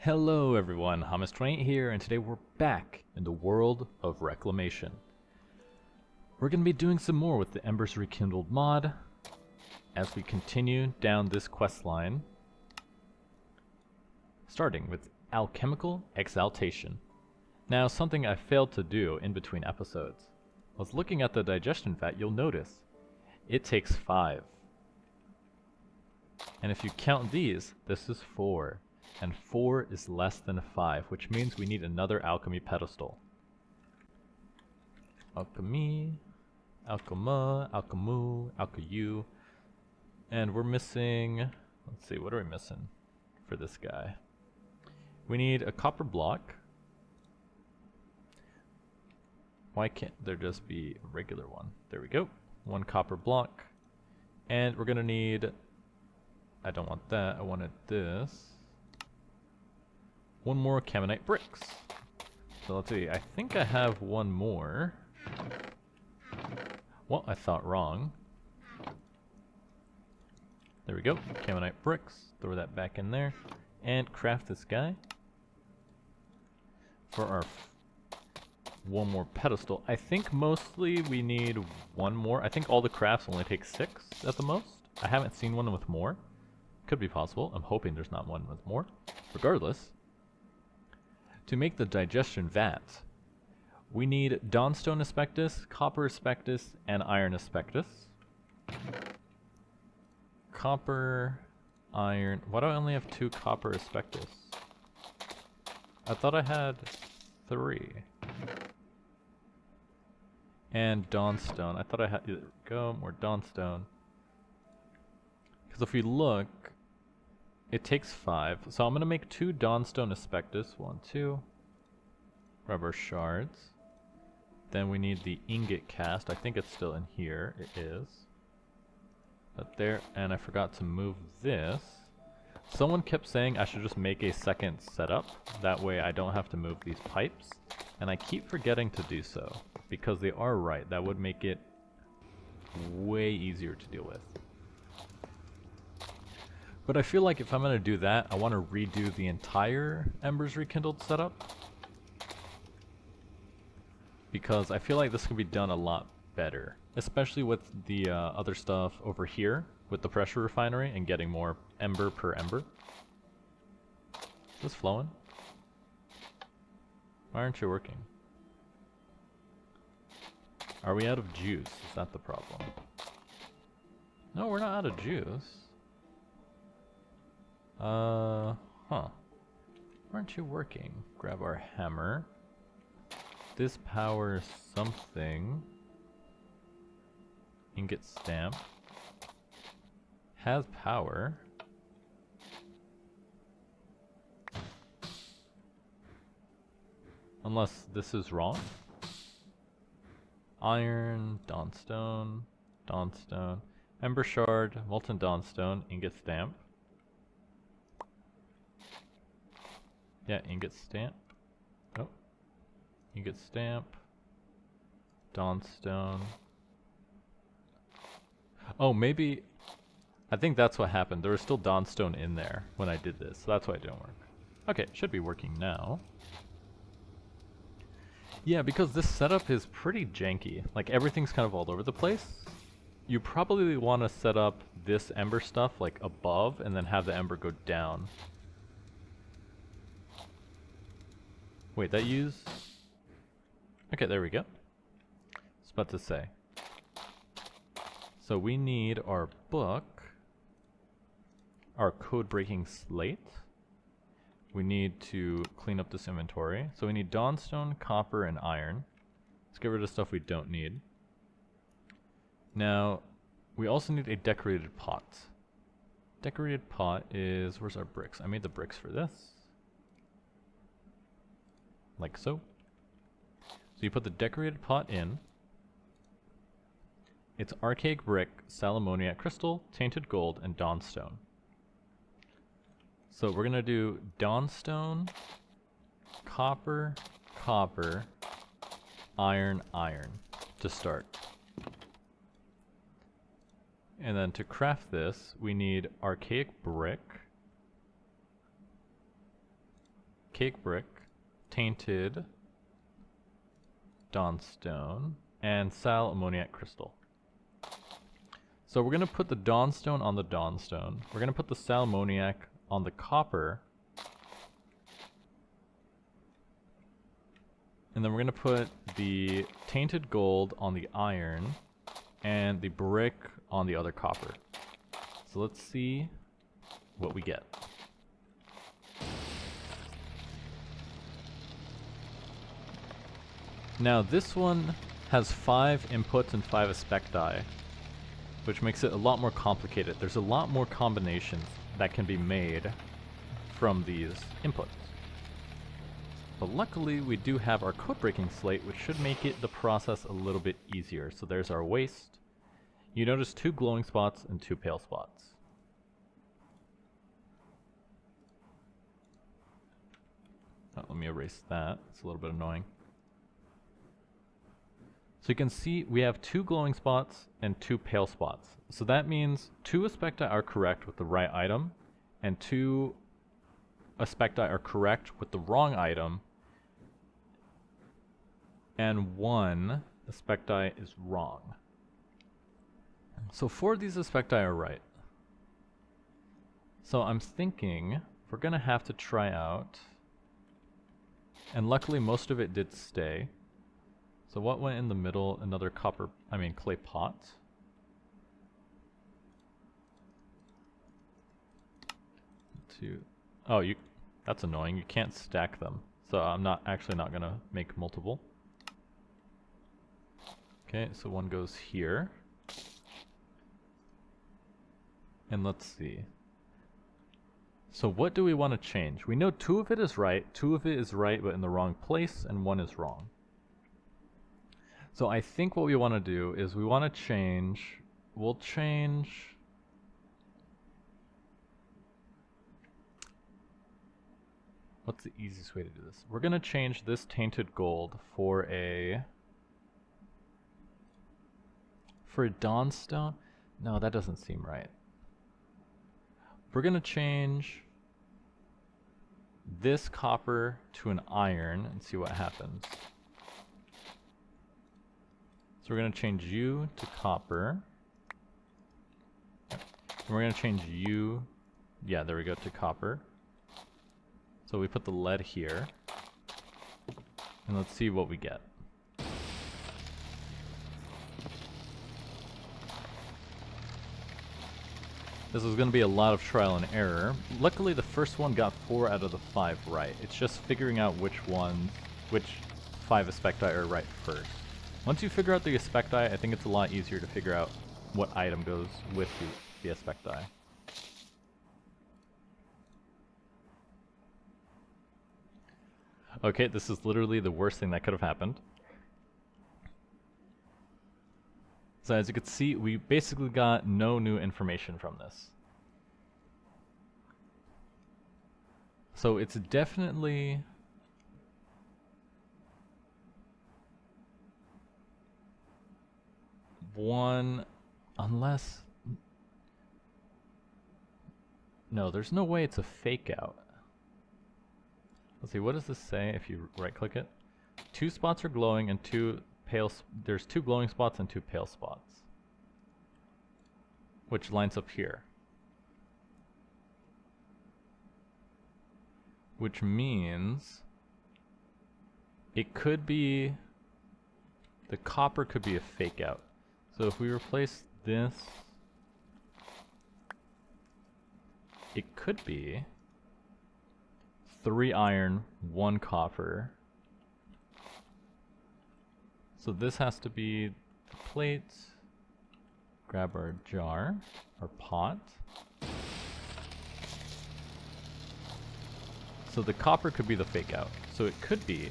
Hello everyone, Hamas28 here, and today we're back in the world of Reclamation. We're going to be doing some more with the Embers Rekindled mod as we continue down this quest line, starting with Alchemical Exaltation. Now, something I failed to do in between episodes was looking at the digestion vat. You'll notice it takes 5. And if you count these, this is 4. And 4 is less than 5, which means we need another alchemy pedestal. Alchemy, Alchema, Alchemu, Alchayu. And we're missing, let's see, what are we missing for this guy? We need a copper block. Why can't there just be a regular one? There we go. 1 copper block. And we're gonna need, I don't want that, I wanted this. 1 more Caminite bricks. So let's see, I think I have 1 more. Well, I thought wrong. There we go, Caminite bricks. Throw that back in there. And craft this guy. For our 1 more pedestal. I think mostly we need 1 more. I think all the crafts only take 6 at the most. I haven't seen one with more. Could be possible. I'm hoping there's not one with more. Regardless, to make the digestion vat, we need Dawnstone Aspectus, Copper Aspectus, and Iron Aspectus. Copper, Iron. Why do I only have 2 Copper Aspectus? I thought I had 3. And Dawnstone. I thought I had. There we go, more Dawnstone. Because if we look, it takes 5, so I'm going to make 2 Dawnstone Aspectus. 1, 2. Grab our shards. Then we need the ingot cast. I think it's still in here. It is. But there, and I forgot to move this. Someone kept saying I should just make a second setup. That way I don't have to move these pipes. And I keep forgetting to do so. Because they are right. That would make it way easier to deal with. But I feel like if I'm going to do that, I want to redo the entire Embers Rekindled setup. Because I feel like this can be done a lot better. Especially with the other stuff over here, with the pressure refinery and getting more ember per ember. Is this flowing? Why aren't you working? Are we out of juice? Is that the problem? No, we're not out of juice. Huh. Aren't you working? Grab our hammer. This powers something. Ingot stamp. Has power. Unless this is wrong. Iron, Dawnstone, Dawnstone, Ember Shard, Molten Dawnstone, Ingot Stamp. Yeah, ingot stamp. Oh. Ingot stamp. Dawnstone. Oh, maybe. I think that's what happened. There was still Dawnstone in there when I did this, so that's why it didn't work. Okay, it should be working now. Yeah, because this setup is pretty janky. Like, everything's kind of all over the place. You probably want to set up this ember stuff, like, above, and then have the ember go down. Wait, that use? Okay, there we go. I was about to say. So we need our book, our code-breaking slate. We need to clean up this inventory. So we need Dawnstone, Copper, and Iron. Let's get rid of stuff we don't need. Now, we also need a decorated pot. Decorated pot is, where's our bricks? I made the bricks for this. Like so. So you put the decorated pot in. It's archaic brick, salammoniac crystal, tainted gold, and dawnstone. So we're gonna do dawnstone, copper, copper, iron, iron to start. And then to craft this, we need archaic brick, cake brick, tainted dawnstone, and sal ammoniac crystal. So we're going to put the dawnstone on the dawnstone. We're going to put the sal ammoniac on the copper. And then we're going to put the tainted gold on the iron and the brick on the other copper. So let's see what we get. Now this one has 5 inputs and 5 aspecti, which makes it a lot more complicated. There's a lot more combinations that can be made from these inputs. But luckily we do have our code breaking slate, which should make it the process a little bit easier. So there's our waste. You notice 2 glowing spots and 2 pale spots. Oh, let me erase that. It's a little bit annoying. So you can see we have 2 glowing spots and 2 pale spots. So that means 2 aspecti are correct with the right item, and 2 aspecti are correct with the wrong item, and 1 aspecti is wrong. So 4 of these aspecti are right. So I'm thinking we're gonna have to try out, and luckily most of it did stay. So what went in the middle? Another clay pot. Oh, that's annoying. You can't stack them. So I'm not gonna make multiple. Okay, so one goes here. And let's see. So what do we want to change? We know 2 of it is right, 2 of it is right but in the wrong place, and 1 is wrong. So I think what we want to do is we want to change, we'll change what's the easiest way to do this? We're going to change this tainted gold for a dawnstone? No, that doesn't seem right. We're going to change this copper to an iron and see what happens. So we're going to change you to copper. And we're going to change you, yeah, there we go, to copper. So we put the lead here. And let's see what we get. This is going to be a lot of trial and error. Luckily the first one got 4 out of the 5 right. It's just figuring out which 5 aspecti are right first. Once you figure out the aspecti, I think it's a lot easier to figure out what item goes with the aspecti. Okay, this is literally the worst thing that could have happened. So as you can see, we basically got no new information from this. So it's definitely one, unless, no, there's no way it's a fake out. Let's see, what does this say if you right click it? 2 spots are glowing and 2 pale, there's 2 glowing spots and 2 pale spots, which lines up here, which means it could be, the copper could be a fake out. So if we replace this, it could be 3 iron, 1 copper. So this has to be the plate. Grab our jar, our pot. So the copper could be the fake out. So it could be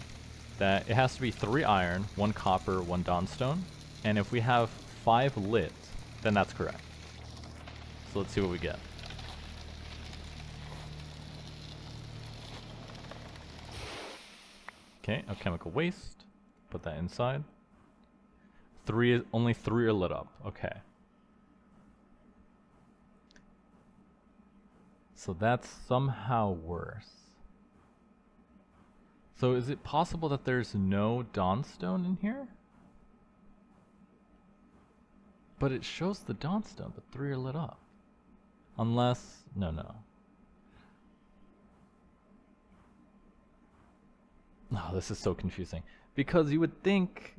that it has to be 3 iron, 1 copper, 1 dawnstone. And if we have 5 lit, then that's correct. So let's see what we get. Okay, alchemical waste. Put that inside. Only 3 are lit up. Okay. So that's somehow worse. So is it possible that there's no Dawnstone in here? But it shows the Dawnstone, but 3 are lit up. Unless, no. Oh, this is so confusing. Because you would think,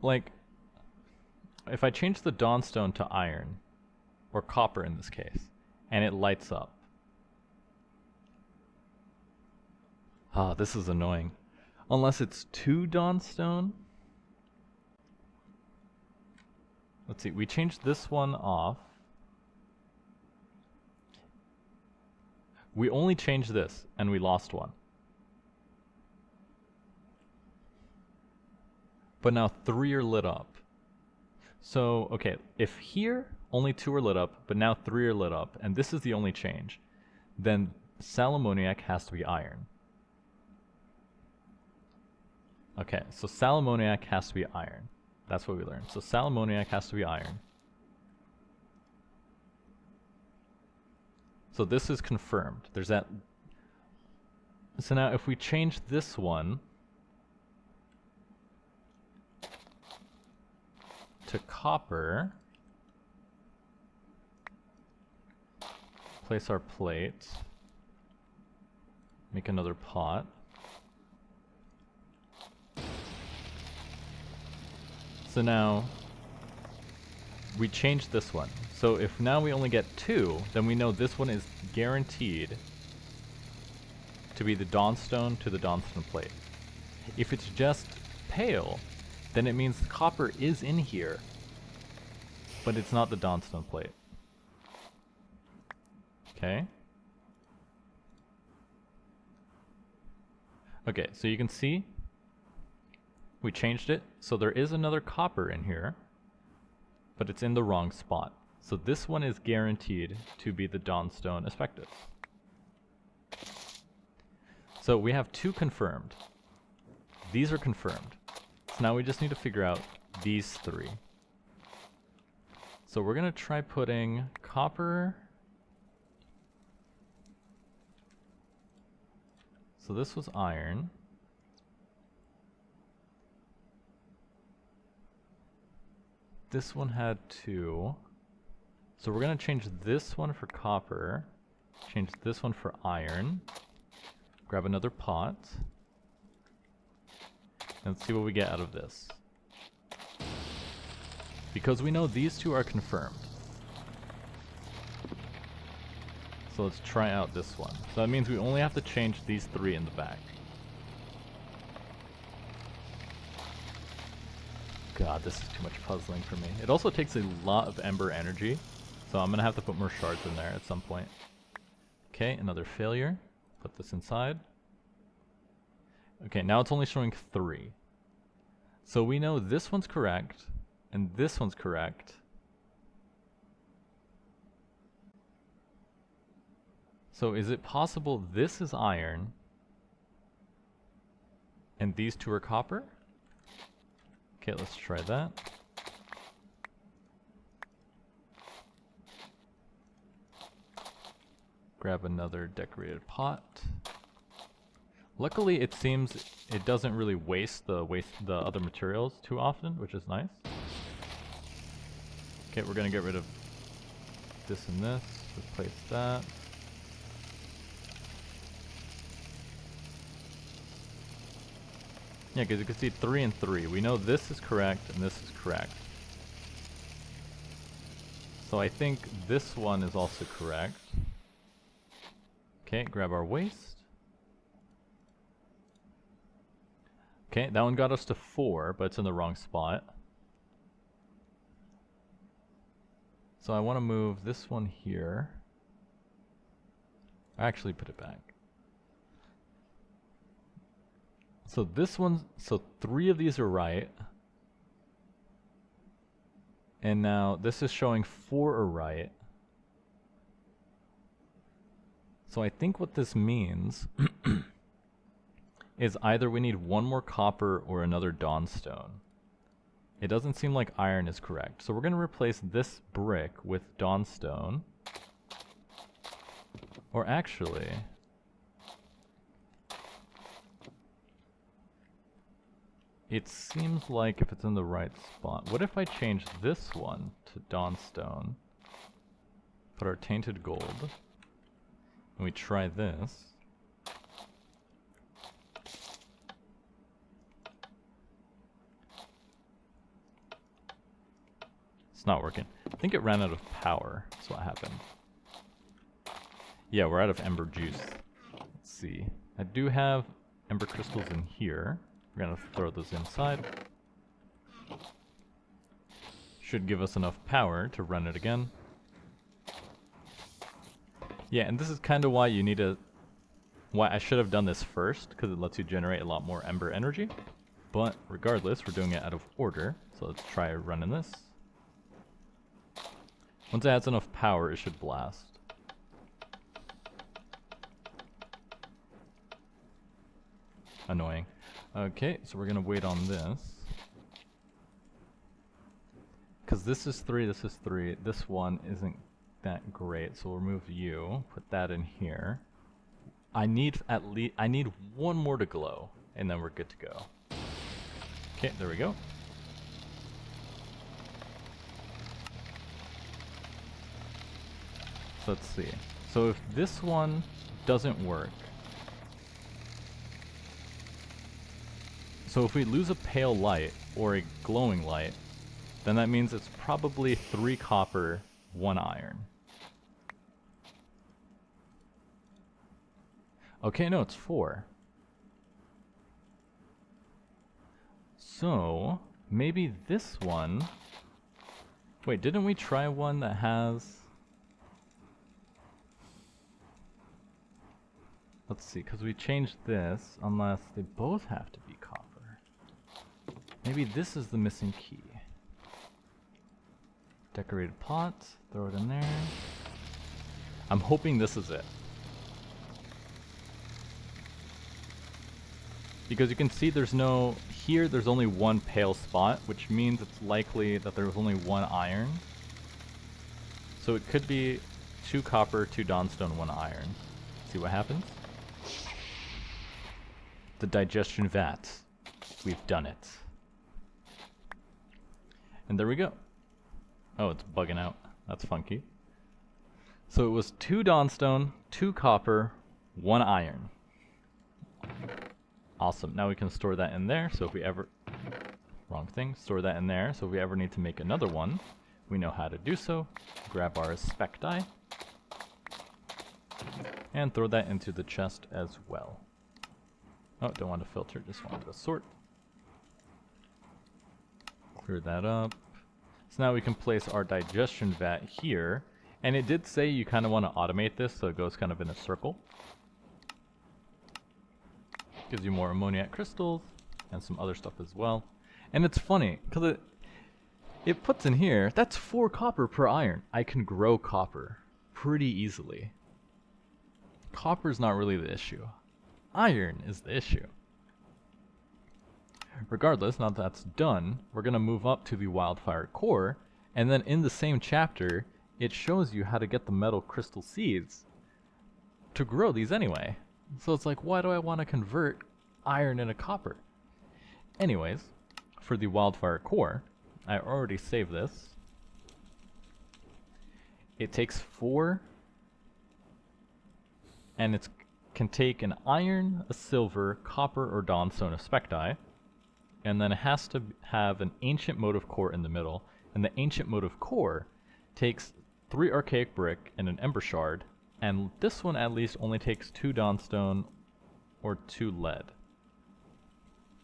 like, if I change the Dawnstone to iron, or copper in this case, and it lights up. Ah, this is annoying. Unless it's 2 Dawnstone. Let's see, we changed this one off. We only changed this, and we lost 1. But now 3 are lit up. So, okay, if here only 2 are lit up, but now 3 are lit up, and this is the only change, then Salammoniac has to be iron. Okay, so Salammoniac has to be iron. That's what we learned. So Salammoniac has to be iron. So this is confirmed. There's that. So now if we change this one to copper, place our plate, make another pot. So now we change this one. So if now we only get 2, then we know this one is guaranteed to be the Dawnstone to the Dawnstone plate. If it's just pale, then it means copper is in here, but it's not the Dawnstone plate. Okay. Okay, so you can see we changed it, so there is another copper in here, but it's in the wrong spot. So this one is guaranteed to be the Dawnstone Aspectus. So we have 2 confirmed. These are confirmed. So now we just need to figure out these 3. So we're going to try putting copper. So this was iron. This one had 2. So we're going to change this one for copper, change this one for iron, grab another pot, and see what we get out of this. Because we know these 2 are confirmed. So let's try out this one. So that means we only have to change these 3 in the back. God, this is too much puzzling for me. It also takes a lot of ember energy, so I'm gonna have to put more shards in there at some point. Okay, another failure. Put this inside. Okay, now it's only showing 3. So we know this one's correct, and this one's correct. So is it possible this is iron, and these 2 are copper? Okay, let's try that. Grab another decorated pot. Luckily, it seems it doesn't really waste the other materials too often, which is nice. Okay, we're gonna get rid of this and this. Replace that. Yeah, because you can see 3 and 3. We know this is correct and this is correct. So I think this one is also correct. Okay, grab our waste. Okay, that one got us to 4, but it's in the wrong spot. So I want to move this one here. Actually, put it back. So this one, so 3 of these are right. And now this is showing 4 are right. So I think what this means is either we need 1 more copper or another Dawnstone. It doesn't seem like iron is correct. So we're going to replace this brick with Dawnstone. Or actually, It seems like if it's in the right spot. What if I change this one to Dawnstone? Put our tainted gold. And we try this. It's not working. I think it ran out of power. That's what happened. Yeah, we're out of ember juice. Let's see. I do have ember crystals in here. We're gonna throw those inside. Should give us enough power to run it again. Yeah, and this is kind of why you need to... Why I should have done this first, because it lets you generate a lot more ember energy. But regardless, we're doing it out of order. So let's try running this. Once it has enough power, it should blast. Annoying. Okay, so we're gonna wait on this. Because this is 3, this is 3. This one isn't that great, so we'll remove you. Put that in here. I need one more to glow, and then we're good to go. Okay, there we go. So let's see. So if this one doesn't work, so if we lose a pale light or a glowing light, then that means it's probably 3 copper, 1 iron. Okay, no, it's 4. So, maybe this one... Wait, didn't we try one that has... Let's see, because we changed this, unless they both have to be copper. Maybe this is the missing key. Decorated pot, throw it in there. I'm hoping this is it. Because you can see there's no... Here there's only 1 pale spot, which means it's likely that there was only 1 iron. So it could be 2 copper, 2 dawnstone, 1 iron. See what happens? The digestion vat. We've done it. And there we go. Oh, it's bugging out. That's funky. So it was 2 dawnstone, 2 copper, 1 iron. Awesome. Now we can store that in there, so if we ever... Wrong thing. Store that in there, so if we ever need to make another one, we know how to do so. Grab our spec die. And throw that into the chest as well. Oh, don't want to filter, just wanted to sort. Clear that up. So now we can place our digestion vat here. And it did say you kind of want to automate this, so it goes kind of in a circle. Gives you more ammoniac crystals and some other stuff as well. And it's funny, because it puts in here, that's 4 copper per iron. I can grow copper pretty easily. Copper's not really the issue. Iron is the issue. Regardless, now that that's done, we're going to move up to the wildfire core, and then in the same chapter, it shows you how to get the metal crystal seeds to grow these anyway. So it's like, why do I want to convert iron into copper? Anyways, for the wildfire core, I already saved this. It takes 4, and it can take an iron, a silver, copper, or dawnstone, a spec die, and then it has to have an ancient motive core in the middle, and the ancient motive core takes 3 archaic brick and an ember shard, and this one at least only takes 2 dawnstone or 2 lead.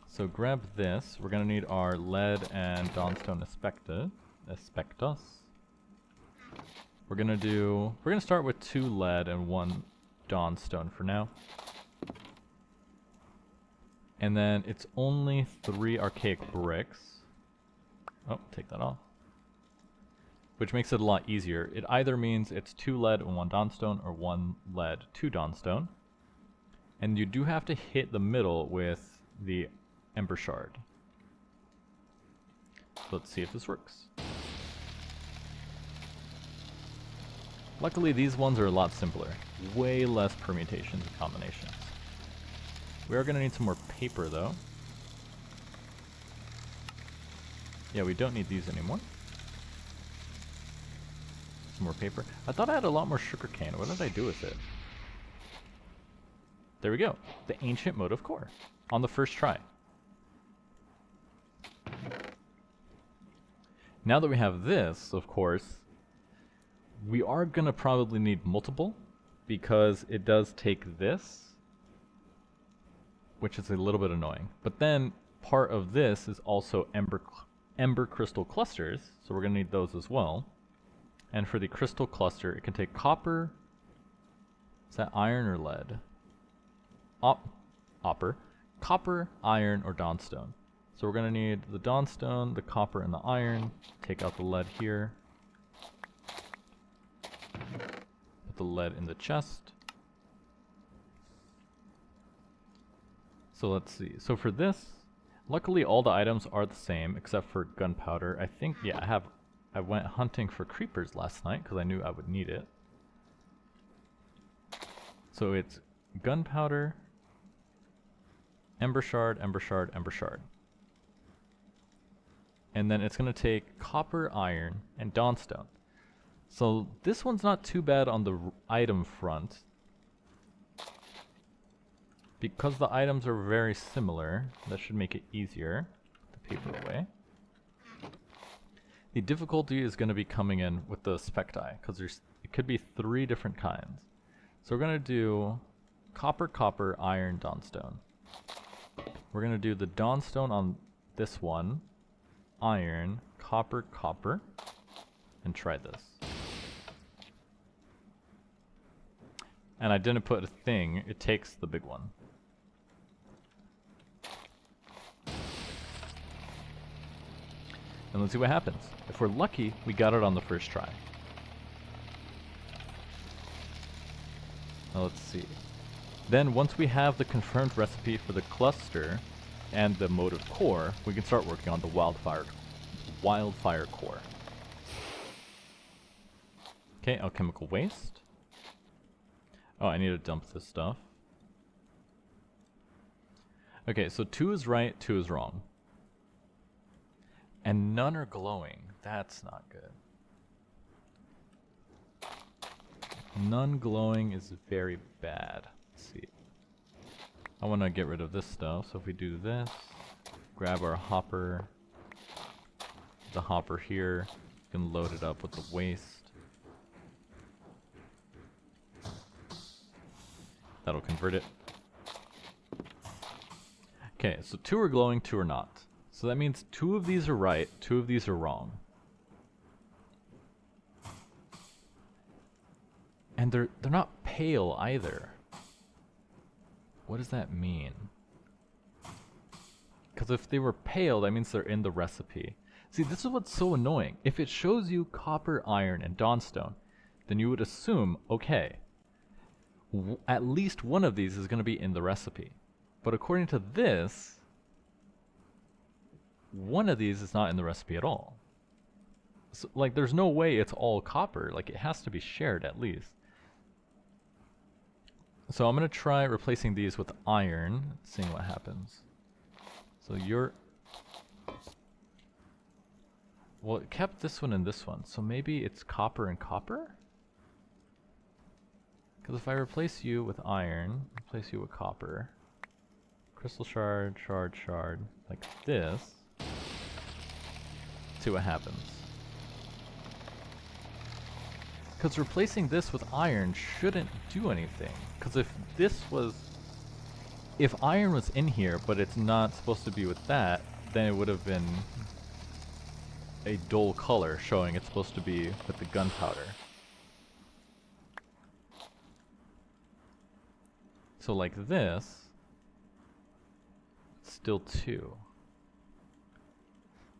So grab this. We're gonna need our lead and dawnstone aspectus. We're gonna start with 2 lead and 1 dawnstone for now. And then it's only 3 archaic bricks. Oh, take that off. Which makes it a lot easier. It either means it's 2 lead and 1 dawnstone, or 1 lead, 2 dawnstone. And you do have to hit the middle with the ember shard. So let's see if this works. Luckily these ones are a lot simpler. Way less permutations and combinations. We are going to need some more paper though. Yeah, we don't need these anymore. Some more paper. I thought I had a lot more sugarcane. What did I do with it? There we go. The ancient motive core. On the first try. Now that we have this, of course, we are going to probably need multiple, because it does take this, which is a little bit annoying. But then part of this is also ember crystal clusters, so we're going to need those as well. And for the crystal cluster, it can take copper. Is that iron or lead? Copper, iron, or dawnstone. So we're going to need the dawnstone, the copper, and the iron. Take out the lead here. Put the lead in the chest. So let's see. So for this, luckily all the items are the same except for gunpowder. I think, yeah, I went hunting for creepers last night because I knew I would need it. So it's gunpowder, ember shard, ember shard, ember shard. And then it's going to take copper, iron, and dawnstone. So this one's not too bad on the item front, because the items are very similar. That should make it easier. Put the paper away. The difficulty is going to be coming in with the specti, because it could be 3 different kinds. So we're going to do copper, copper, iron, dawnstone. We're going to do the dawnstone on this one, iron, copper, copper, and try this. And I didn't put a thing, it takes the big one. And let's see what happens. If we're lucky, we got it on the first try. Now let's see. Then once we have the confirmed recipe for the cluster and the motive core, we can start working on the wildfire core. Okay, alchemical waste. Oh, I need to dump this stuff. Okay, so 2 is right, 2 is wrong. And none are glowing. That's not good. None glowing is very bad. Let's see. I want to get rid of this stuff, so if we do this, grab our hopper, the hopper here, you can load it up with the waste. That'll convert it. Okay, so 2 are glowing, 2 are not. So that means 2 of these are right, 2 of these are wrong. And they're not pale either. What does that mean? Because if they were pale, that means they're in the recipe. See, this is what's so annoying. If it shows you copper, iron, and dawnstone, then you would assume, okay, at least one of these is going to be in the recipe. But according to this, one of these is not in the recipe at all. So, like, there's no way it's all copper. Like, it has to be shared at least. So I'm going to try replacing these with iron, seeing what happens. So well, it kept this one and this one, so maybe it's copper and copper? Because if I replace you with iron, replace you with copper, crystal shard, shard, shard, like this, see what happens. Because replacing this with iron shouldn't do anything. Because if iron was in here, but it's not supposed to be with that, then it would have been a dull color showing it's supposed to be with the gunpowder. So like this, it's still 2.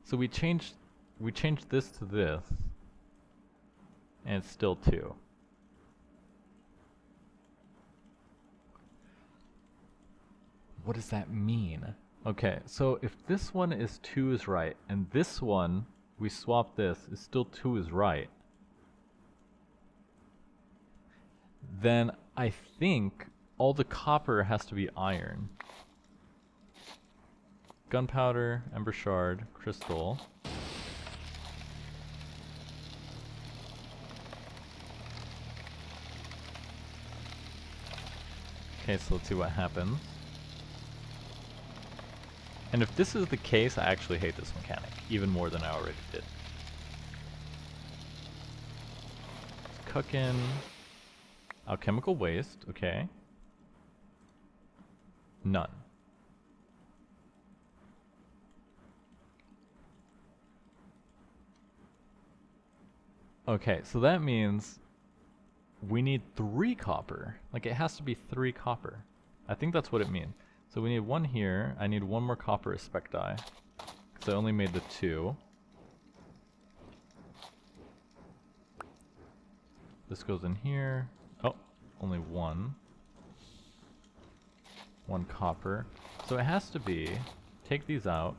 So we changed this to this, and it's still 2. What does that mean? Okay, so if this one is 2 is right, and this one, we swap this, is still 2 is right, then I think all the copper has to be iron. Gunpowder, ember shard, crystal. Okay, so let's see what happens. And if this is the case, I actually hate this mechanic, even more than I already did. Let's cook in alchemical waste, okay. None. Okay, so that means we need 3 copper. Like, it has to be 3 copper. I think that's what it means. So we need 1 here. I need 1 more copper aspecti, because I only made the 2. This goes in here. Oh, only 1. 1 copper. So it has to be, take these out.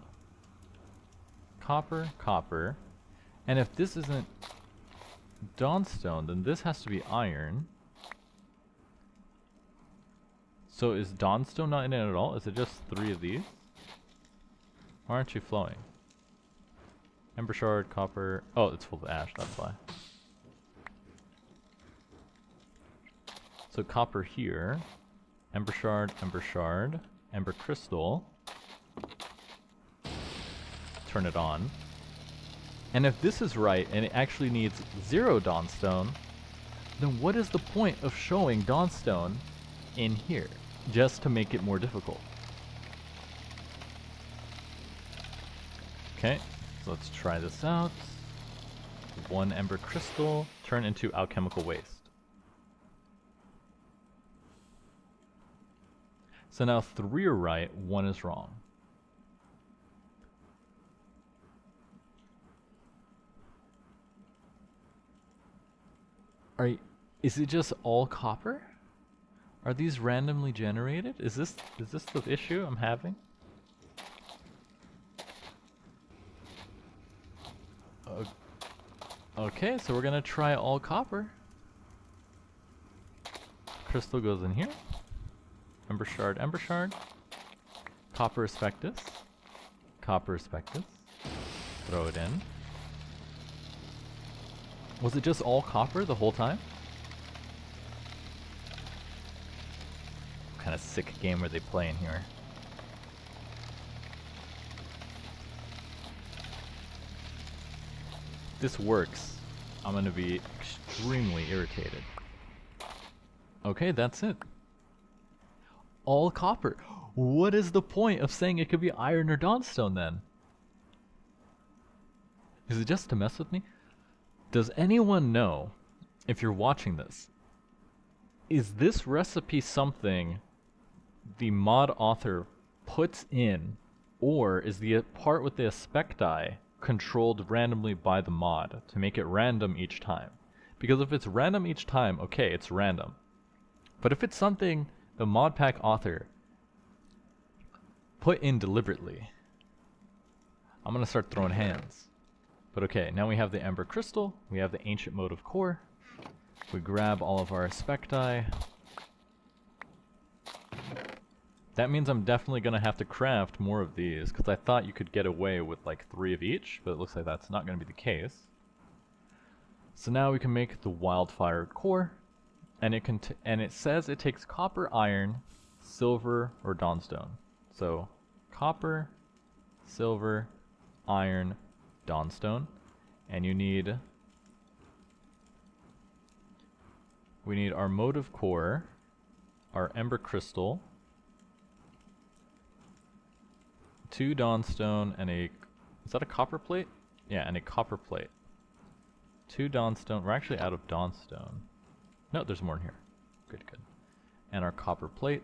Copper, copper. And if this isn't Dawnstone, then this has to be iron. So is Dawnstone not in it at all? Is it just 3 of these? Why aren't you flowing? Ember shard, copper. Oh, it's full of ash, that's why. So copper here. Ember shard, ember crystal. Turn it on. And if this is right, and it actually needs 0 Dawnstone, then what is the point of showing Dawnstone in here? Just to make it more difficult. Okay, so let's try this out. 1 ember crystal, turn into alchemical waste. So now 3 are right, 1 is wrong. Is it just all copper? Are these randomly generated? Is this the issue I'm having? Okay, so we're gonna try all copper. Crystal goes in here. Ember shard, ember shard. Copper aspectus. Copper aspectus. Throw it in. Was it just all copper the whole time? What kind of sick game are they playing here? If this works, I'm gonna be extremely irritated. Okay, that's it. All copper. What is the point of saying it could be iron or Dawnstone then? Is it just to mess with me? Does anyone know, if you're watching this, is this recipe something the mod author puts in, or is the part with the aspecti controlled randomly by the mod to make it random each time? Because if it's random each time, okay, it's random. But if it's something the mod pack author put in deliberately, I'm gonna start throwing hands. But okay, now we have the Ember Crystal, we have the Ancient Motive Core, we grab all of our aspecti. That means I'm definitely gonna have to craft more of these, because I thought you could get away with like 3 of each, but it looks like that's not gonna be the case. So now we can make the Wildfire Core, and it says it takes copper, iron, silver, or Dawnstone. So copper, silver, iron, Dawnstone, and we need our Motive Core, our Ember Crystal, 2 Dawnstone, and is that a copper plate? Yeah, and a copper plate. 2 Dawnstone. We're actually out of Dawnstone. No, there's more in here. Good, good. And our copper plate.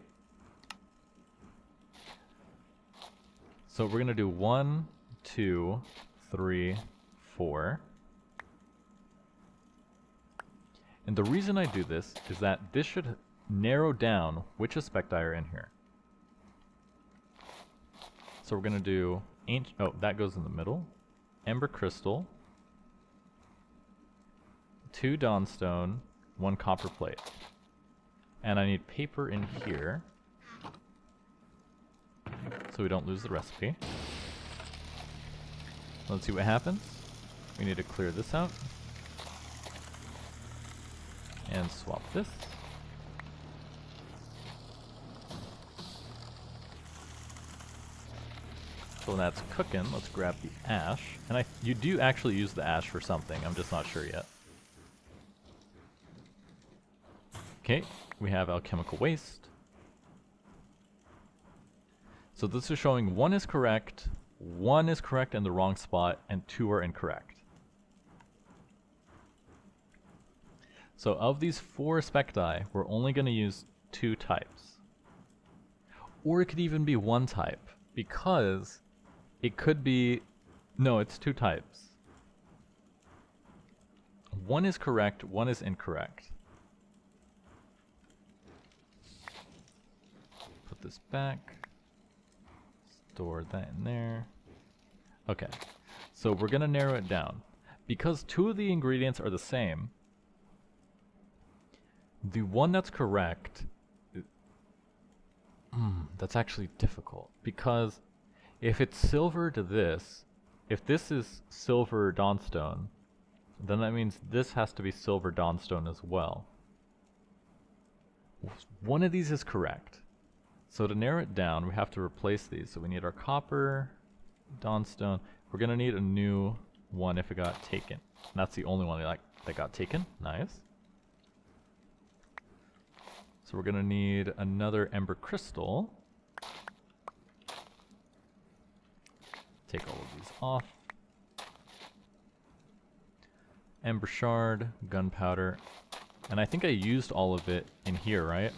So we're gonna do 1, 2, 3, 4. And the reason I do this is that this should narrow down which aspecti are in here. So we're gonna do oh, that goes in the middle. Ember Crystal, 2 Dawnstone, 1 copper plate. And I need paper in here, so we don't lose the recipe. Let's see what happens. We need to clear this out. And swap this. So when that's cooking, let's grab the ash. And you do actually use the ash for something, I'm just not sure yet. Okay, we have alchemical waste. So this is showing 1 is correct in the wrong spot, and 2 are incorrect. So of these 4 specti, we're only going to use 2 types. Or it could even be 1 type, because it could be... No, it's 2 types. 1 is correct, 1 is incorrect. Put this back. Store that in there. Okay, so we're going to narrow it down. Because 2 of the ingredients are the same, the one that's correct... that's actually difficult. Because if it's silver to this, if this is silver dawnstone, then that means this has to be silver dawnstone as well. One of these is correct. So to narrow it down, we have to replace these. So we need our copper, dawnstone. We're going to need a new one if it got taken. And that's the only one that got taken. Nice. So we're going to need another ember crystal. Take all of these off. Ember shard, gunpowder. And I think I used all of it in here, right?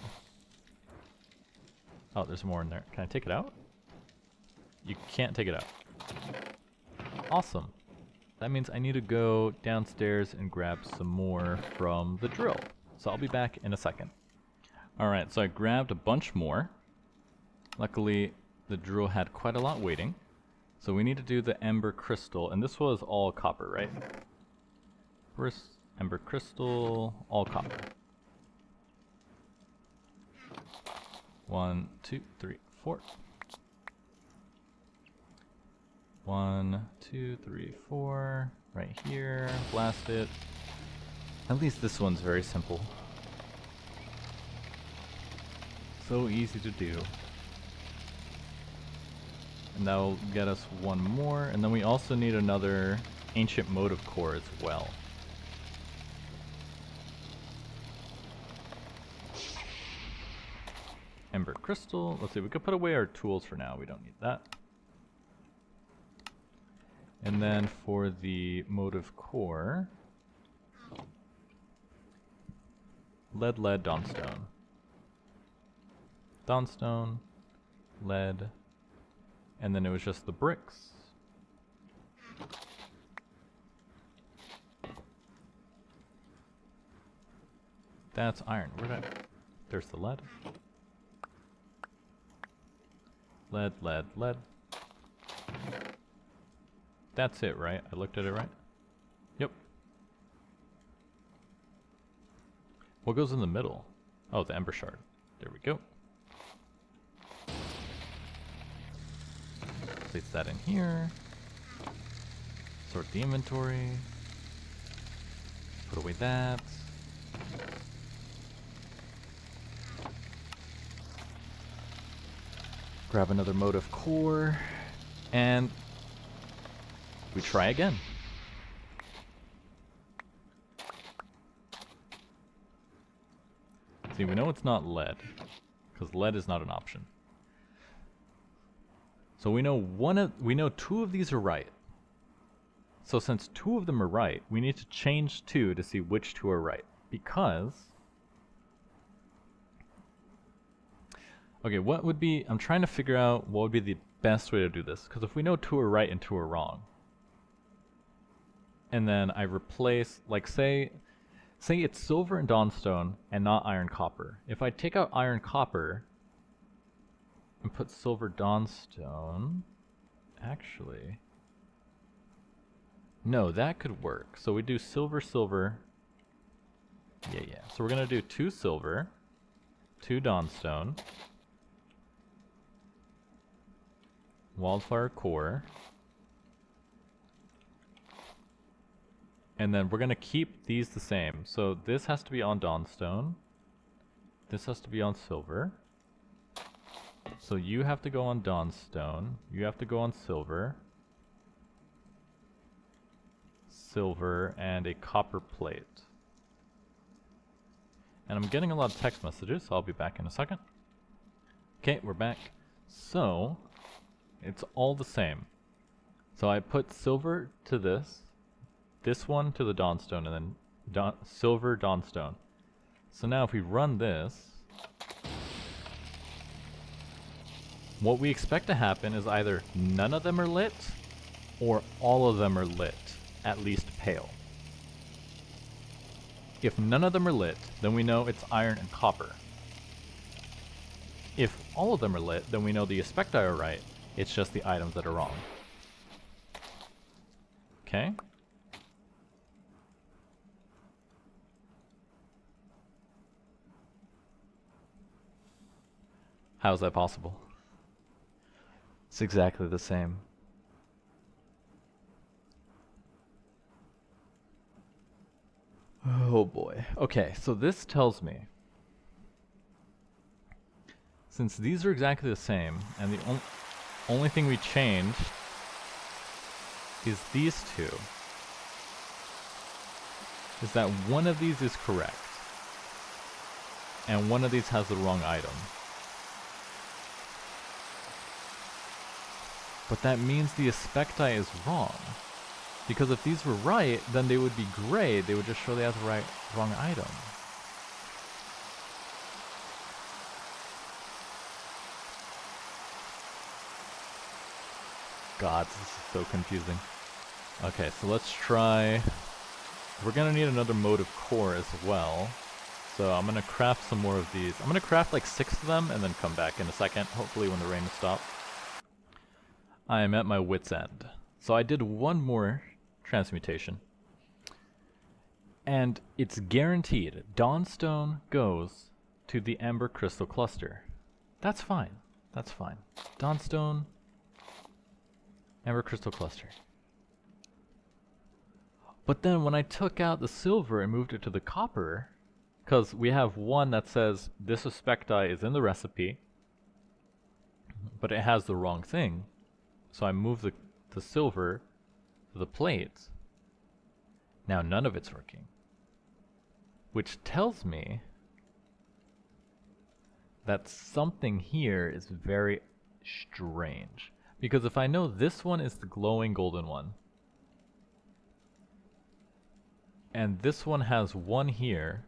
Oh, there's more in there. Can I take it out? You can't take it out. Awesome. That means I need to go downstairs and grab some more from the drill. So I'll be back in a second. Alright, so I grabbed a bunch more. Luckily, the drill had quite a lot waiting. So we need to do the ember crystal, and this was all copper, right? First, ember crystal, all copper. 1, 2, 3, 4. 1, 2, 3, 4. Right here. Blast it. At least this one's very simple. So easy to do. And that'll get us one more. And then we also need another ancient motive core as well. Ember crystal. Let's see, we could put away our tools for now. We don't need that. And then for the motive core, lead, dawnstone. Dawnstone, lead, and then it was just the bricks. That's iron. There's the lead. Lead. That's it, right? I looked at it right? Yep. What goes in the middle? Oh, the ember shard. There we go. Place that in here. Sort the inventory. Put away that. Grab another motive core. And we try again. See, we know it's not lead, because lead is not an option. So we know 2 of these are right. So since 2 of them are right, we need to change 2 to see which 2 are right. Because... Okay, what would be... I'm trying to figure out what would be the best way to do this. Because if we know 2 are right and 2 are wrong, and then I replace, like say it's silver and dawnstone and not iron copper. If I take out iron copper and put silver dawnstone, actually, no, that could work. So we do silver. Yeah. So we're gonna do 2 silver, 2 dawnstone, wildfire core. And then we're going to keep these the same. So this has to be on dawnstone. This has to be on silver. So you have to go on Dawnstone. You have to go on silver. Silver and a copper plate. And I'm getting a lot of text messages, so I'll be back in a second. Okay, we're back. So, it's all the same. So I put silver to this one to the Dawnstone, and then silver Dawnstone. So now if we run this, what we expect to happen is either none of them are lit, or all of them are lit, at least pale. If none of them are lit, then we know it's iron and copper. If all of them are lit, then we know the aspecti are right, it's just the items that are wrong. Okay? How is that possible? It's exactly the same. Oh boy. Okay, so this tells me, since these are exactly the same, and the only thing we changed is these two, is that one of these is correct, and one of these has the wrong item. But that means the aspecti is wrong. Because if these were right, then they would be gray. They would just show they have the wrong item. God, this is so confusing. Okay, so let's try... We're gonna need another motive core as well. So I'm gonna craft some more of these. I'm gonna craft like 6 of them and then come back in a second, hopefully when the rain stops. I am at my wit's end. So I did one more transmutation. And it's guaranteed. Dawnstone goes to the Amber Crystal Cluster. That's fine. That's fine. Dawnstone, Amber Crystal Cluster. But then when I took out the silver and moved it to the copper, because we have one that says this aspecti is in the recipe, but it has the wrong thing. So I moved the silver to the plates. Now none of it's working. Which tells me that something here is very strange. Because if I know this one is the glowing golden one, and this one has 1 here,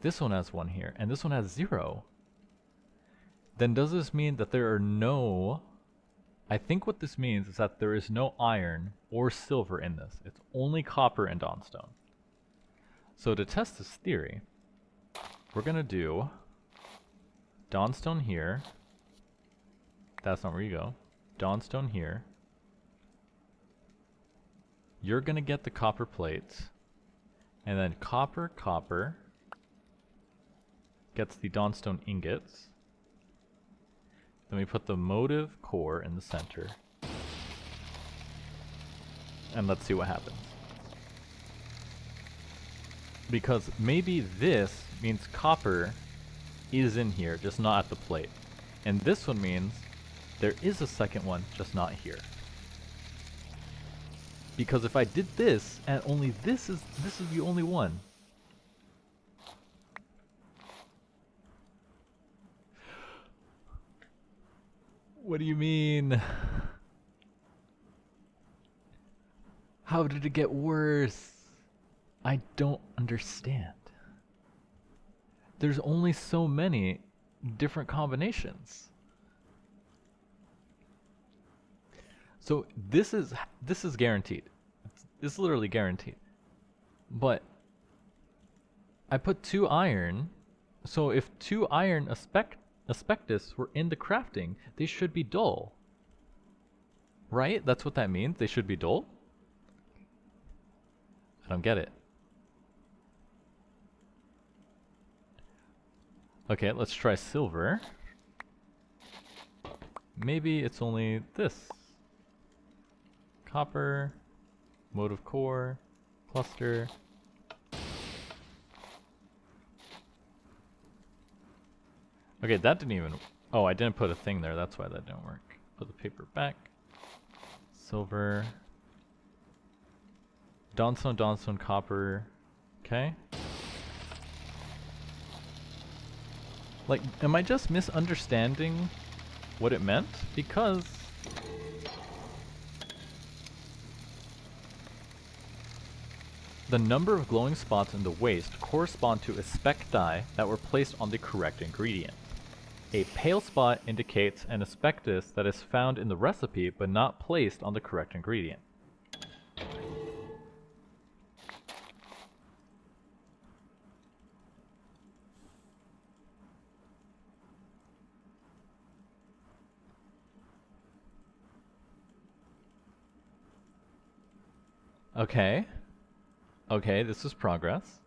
this one has 1 here, and this one has 0, then does this mean that there are no... I think what this means is that there is no iron or silver in this. It's only copper and Dawnstone. So to test this theory, we're going to do Dawnstone here. That's not where you go. Dawnstone here. You're going to get the copper plates. And then copper gets the Dawnstone ingots. Then we put the motive core in the center. And let's see what happens. Because maybe this means copper is in here, just not at the plate. And this one means there is a second one, just not here. Because if I did this, and only this is the only one. What do you mean? How did it get worse? I don't understand. There's only so many different combinations. So this is guaranteed. It's literally guaranteed. But I put 2 iron, so if 2 iron aspectus were in the crafting, they should be dull. Right? That's what that means? They should be dull? I don't get it. Okay, let's try silver. Maybe it's only this. Copper, motive core, cluster. Okay, that didn't even Oh, I didn't put a thing there, that's why that didn't work. Put the paper back. Silver. Dawnstone, copper. Okay. Like, am I just misunderstanding what it meant? Because the number of glowing spots in the waste correspond to aspecti that were placed on the correct ingredient. A pale spot indicates an aspectus that is found in the recipe but not placed on the correct ingredient. Okay. Okay, this is progress.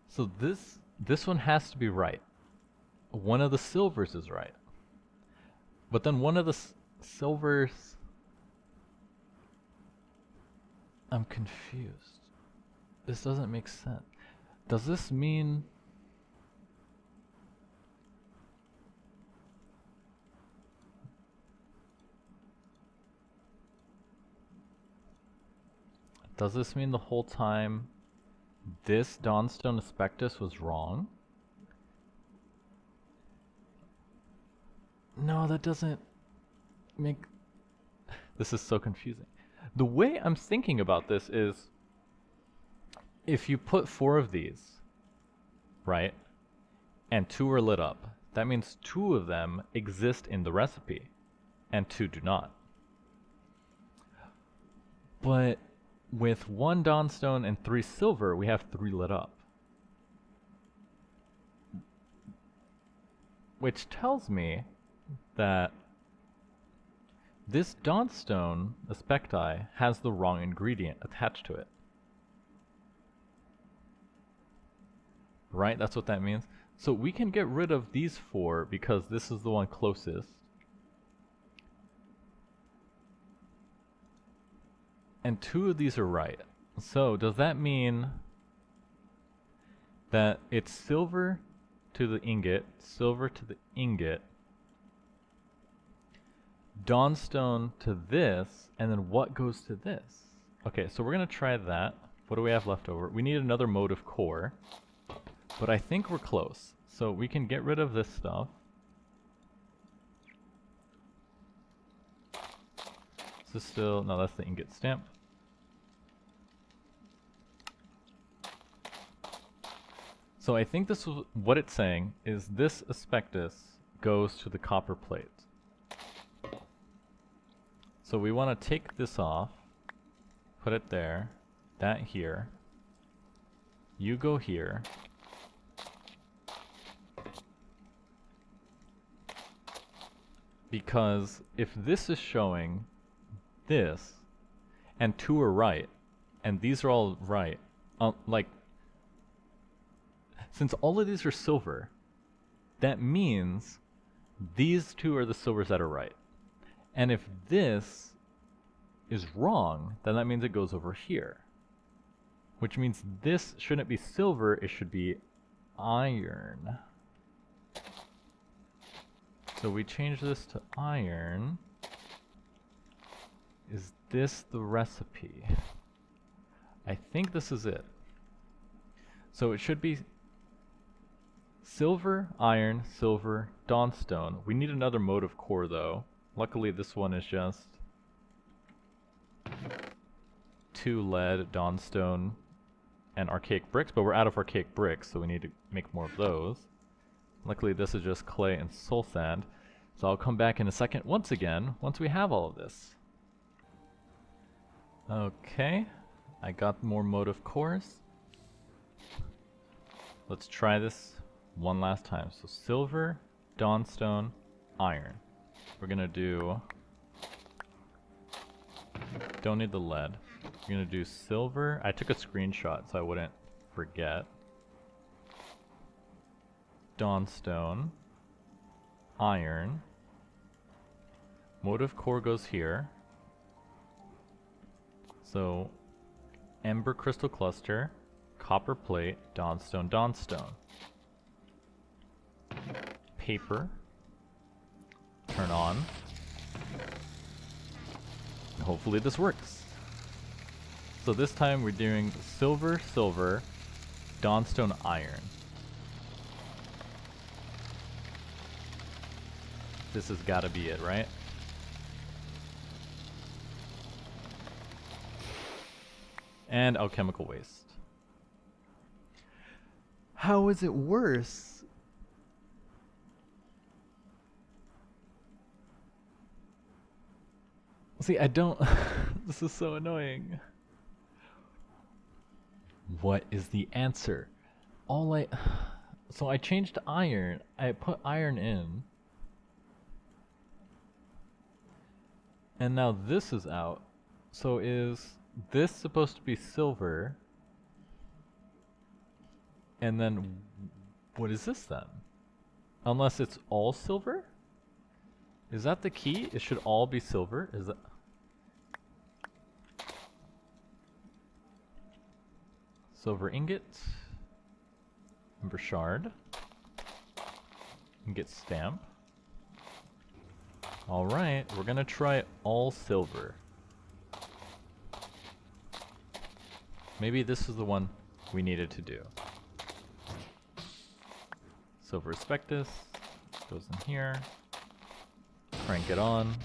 So this one has to be right. One of the silvers is right. But then one of the silvers... I'm confused. This doesn't make sense. Does this mean... Does this mean the whole time this Dawnstone Aspectus was wrong? No, that doesn't make... This is so confusing. The way I'm thinking about this is, if you put 4 of these, right, and 2 are lit up, that means 2 of them exist in the recipe, and 2 do not. But with 1 Dawnstone and 3 silver, we have 3 lit up. Which tells me that this Dawnstone Aspecti has the wrong ingredient attached to it. Right? That's what that means. So we can get rid of these 4 because this is the one closest. And 2 of these are right. So does that mean that it's silver to the ingot, silver to the ingot, Dawnstone to this, and then what goes to this? Okay, so we're going to try that. What do we have left over? We need another motive core, but I think we're close. So we can get rid of this stuff. Is this still... No, that's the ingot stamp. So I think this was what it's saying is this aspectus goes to the copper plate. So we want to take this off, put it there, that here. You go here. Because if this is showing this, and 2 are right, and these are all right, like, since all of these are silver, that means these 2 are the silvers that are right. And if this is wrong, then that means it goes over here. Which means this shouldn't be silver, it should be iron. So we change this to iron. Is this the recipe? I think this is it. So it should be silver, iron, silver, Dawnstone. We need another motive core though. Luckily this one is just 2 lead, Dawnstone, and archaic bricks, but we're out of archaic bricks, so we need to make more of those. Luckily this is just clay and soul sand. So I'll come back in a second once again, once we have all of this. Okay, I got more motive cores. Let's try this one last time. So silver, Dawnstone, iron. We're gonna do... Don't need the lead. We're gonna do silver. I took a screenshot so I wouldn't forget. Dawnstone, iron. Motive core goes here. So, Ember Crystal Cluster, Copper Plate, Dawnstone, Dawnstone. Paper. Turn on. And hopefully this works. So this time we're doing silver, silver, Dawnstone, iron. This has got to be it, right? And alchemical waste. How is it worse? See, I don't... This is so annoying. What is the answer? So I changed to iron. I put iron in. And now this is out. So is this supposed to be silver? And then what is this then? Unless it's all silver? Is that the key? It should all be silver? Is that... Silver ingot. Ember shard. Ingot stamp. Alright, we're gonna try all silver. Maybe this is the one we needed to do. Silver Spectus goes in here. Crank it on.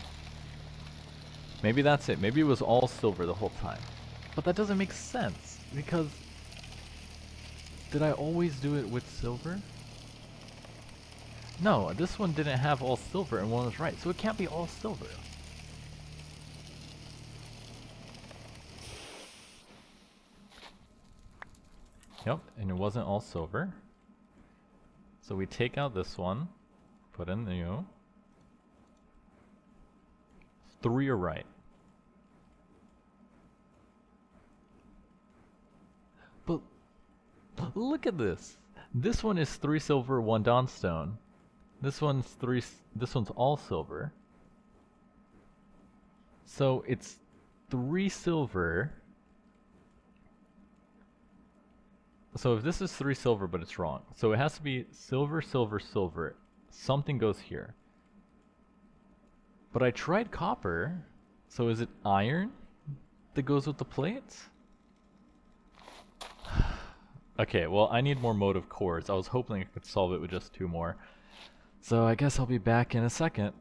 Maybe that's it. Maybe it was all silver the whole time. But that doesn't make sense, because... Did I always do it with silver? No, this one didn't have all silver and one was right, so it can't be all silver. Yep, and it wasn't all silver. So we take out this one, put in new. 3 are right. But look at this. This one is 3 silver, 1 dawnstone. This one's all silver. So it's 3 silver. So if this is 3 silver, but it's wrong. So it has to be silver, silver, silver. Something goes here. But I tried copper. So is it iron that goes with the plates? Okay, well, I need more motive cores. I was hoping I could solve it with just 2 more. So I guess I'll be back in a second.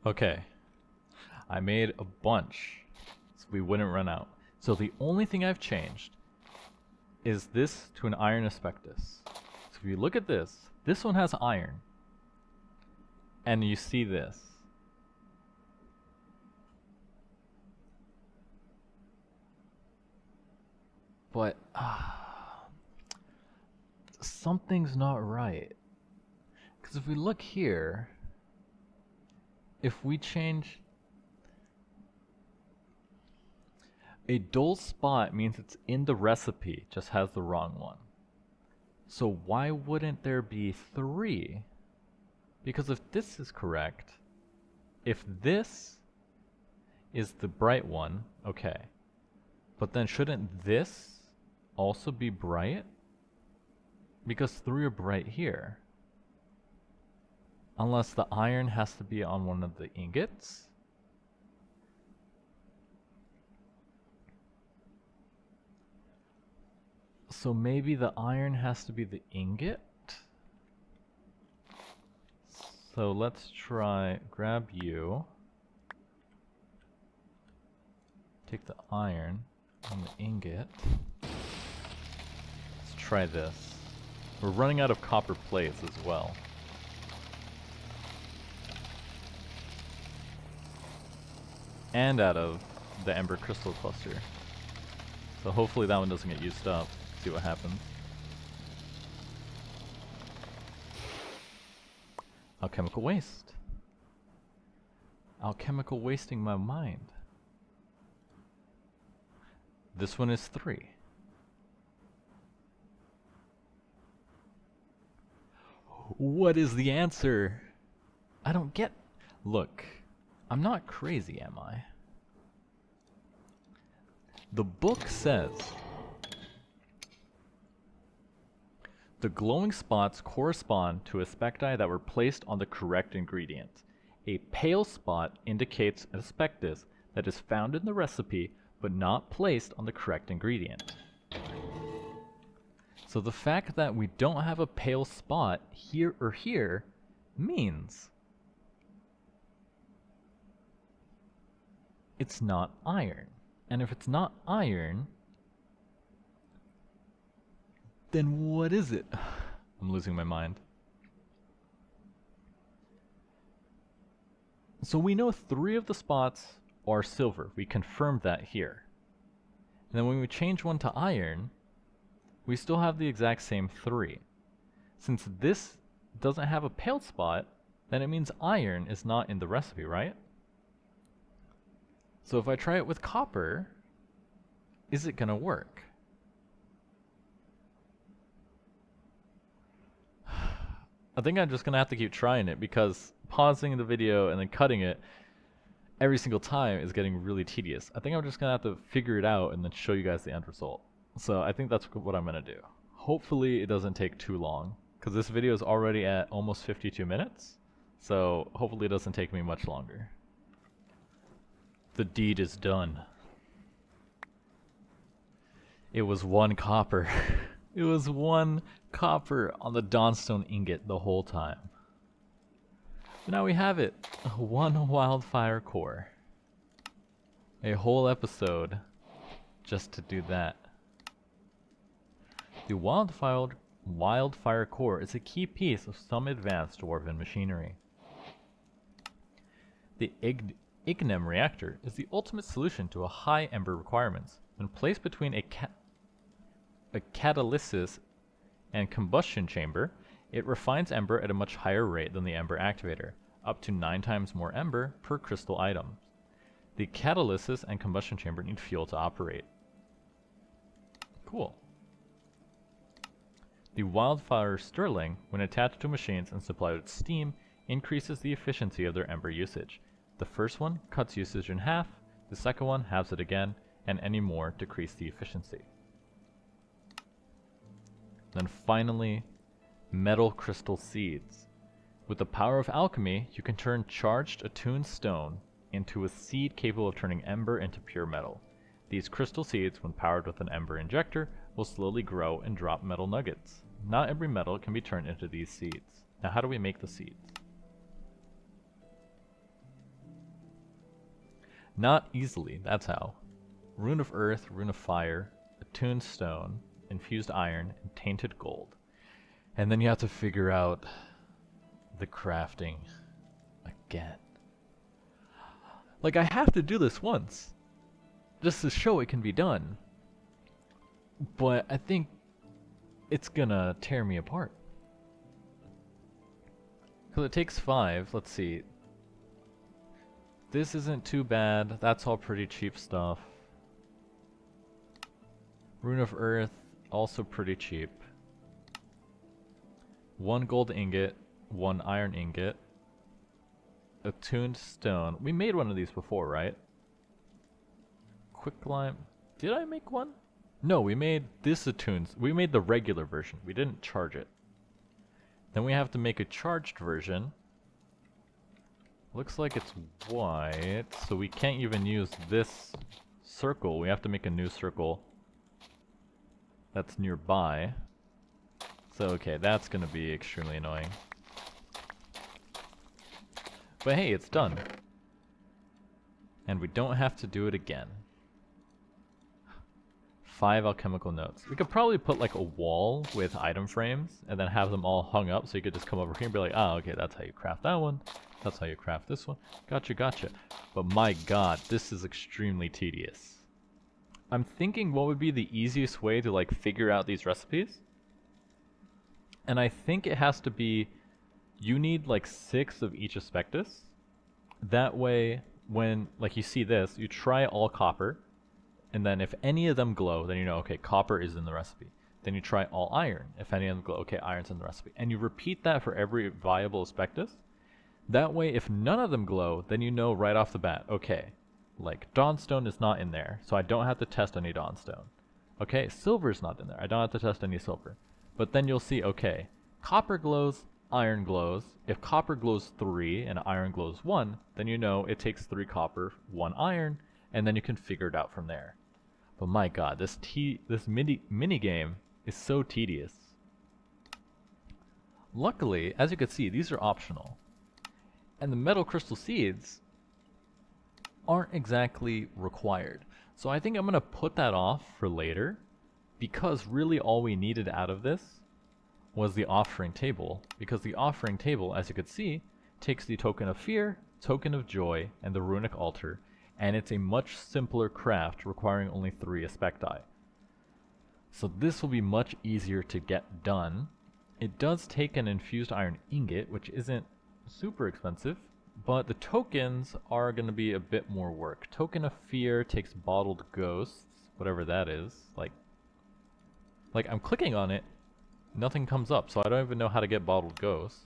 Okay. I made a bunch, so we wouldn't run out. So the only thing I've changed is this to an iron aspectus. So if you look at this one has iron. And you see this. But something's not right. Because if we look here, if we change a dull spot means it's in the recipe, just has the wrong one. So why wouldn't there be 3? Because if this is correct, if this is the bright one, okay. But then shouldn't this also be bright? Because 3 are bright here. Unless the iron has to be on one of the ingots. So maybe the iron has to be the ingot? So let's try, grab you. Take the iron and the ingot. Let's try this. We're running out of copper plates as well. And out of the Ember Crystal Cluster. So hopefully that one doesn't get used up. See what happens. Alchemical waste. Alchemical wasting my mind. This one is 3. What is the answer? I don't get... Look, I'm not crazy, am I? The book says the glowing spots correspond to aspecti that were placed on the correct ingredient. A pale spot indicates an aspectus that is found in the recipe but not placed on the correct ingredient. So the fact that we don't have a pale spot here or here means it's not iron. And if it's not iron, then what is it? I'm losing my mind. So we know 3 of the spots are silver. We confirmed that here. And then when we change one to iron, we still have the exact same 3. Since this doesn't have a pale spot, then it means iron is not in the recipe, right? So if I try it with copper, is it gonna work? I think I'm just gonna have to keep trying it because pausing the video and then cutting it every single time is getting really tedious. I think I'm just gonna have to figure it out and then show you guys the end result. So I think that's what I'm gonna do. Hopefully it doesn't take too long because this video is already at almost 52 minutes. So hopefully it doesn't take me much longer. The deed is done. It was 1 copper. It was 1 copper on the Dawnstone ingot the whole time. But now we have it. 1 wildfire core. A whole episode just to do that. The wildfire core is a key piece of some advanced dwarven machinery. The Ignem reactor is the ultimate solution to a high ember requirements. When placed between a catalysis and combustion chamber, it refines ember at a much higher rate than the ember activator, up to 9 times more ember per crystal item. The catalysis and combustion chamber need fuel to operate. Cool. The wildfire sterling, when attached to machines and supplied with steam, increases the efficiency of their ember usage. The first one cuts usage in half, the second one halves it again, and any more decrease the efficiency. Then finally, metal crystal seeds. With the power of alchemy, you can turn charged attuned stone into a seed capable of turning ember into pure metal. These crystal seeds, when powered with an ember injector, will slowly grow and drop metal nuggets. Not every metal can be turned into these seeds. Now how do we make the seeds? Not easily, that's how. Rune of earth, rune of fire, attuned stone, infused iron, and tainted gold. And then you have to figure out the crafting again. Like, I have to do this once, just to show it can be done. But I think it's gonna tear me apart. Because it takes 5, let's see. This isn't too bad, that's all pretty cheap stuff. Rune of earth, also pretty cheap. 1 gold ingot, 1 iron ingot. Attuned stone. We made one of these before, right? Quicklime. Did I make one? No, we made this attuned. We made the regular version. We didn't charge it. Then we have to make a charged version. Looks like it's white, so we can't even use this circle. We have to make a new circle that's nearby. So okay, that's gonna be extremely annoying. But hey, it's done. And we don't have to do it again. 5 alchemical notes. We could probably put like a wall with item frames and then have them all hung up so you could just come over here and be like, ah, okay, that's how you craft that one. That's how you craft this one. Gotcha, gotcha. But my god, this is extremely tedious. I'm thinking what would be the easiest way to like figure out these recipes. And I think it has to be, you need like 6 of each aspectus. That way, when like you see this, you try all copper. And then if any of them glow, then you know, okay, copper is in the recipe. Then you try all iron. If any of them glow, okay, iron's in the recipe. And you repeat that for every viable aspectus. That way, if none of them glow, then you know right off the bat, okay, Like, Dawnstone is not in there, so I don't have to test any Dawnstone. Okay, silver's not in there. I don't have to test any silver. But then you'll see, okay, copper glows, iron glows. If copper glows 3 and iron glows 1, then you know it takes 3 copper, 1 iron, and then you can figure it out from there. But my god, this mini game is so tedious. Luckily, as you can see, these are optional. And the metal crystal seeds aren't exactly required. So I think I'm going to put that off for later, because really all we needed out of this was the offering table, because the offering table, as you can see, takes the token of fear, token of joy, and the runic altar, and it's a much simpler craft requiring only 3 aspecti. So this will be much easier to get done. It does take an infused iron ingot, which isn't super expensive, but the tokens are going to be a bit more work. Token of fear takes bottled ghosts, whatever that is. Like I'm clicking on it, nothing comes up, so I don't even know how to get bottled ghosts.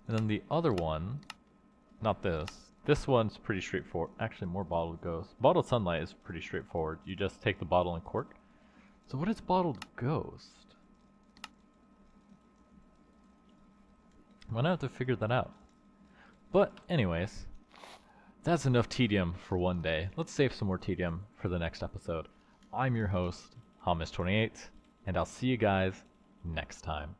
And then the other one, not this. This one's pretty straightforward. Actually, more bottled ghosts. Bottled sunlight is pretty straightforward. You just take the bottle and cork. So what is bottled ghost? I'm gonna have to figure that out. But anyways, that's enough tedium for one day. Let's save some more tedium for the next episode. I'm your host, Hamas28, and I'll see you guys next time.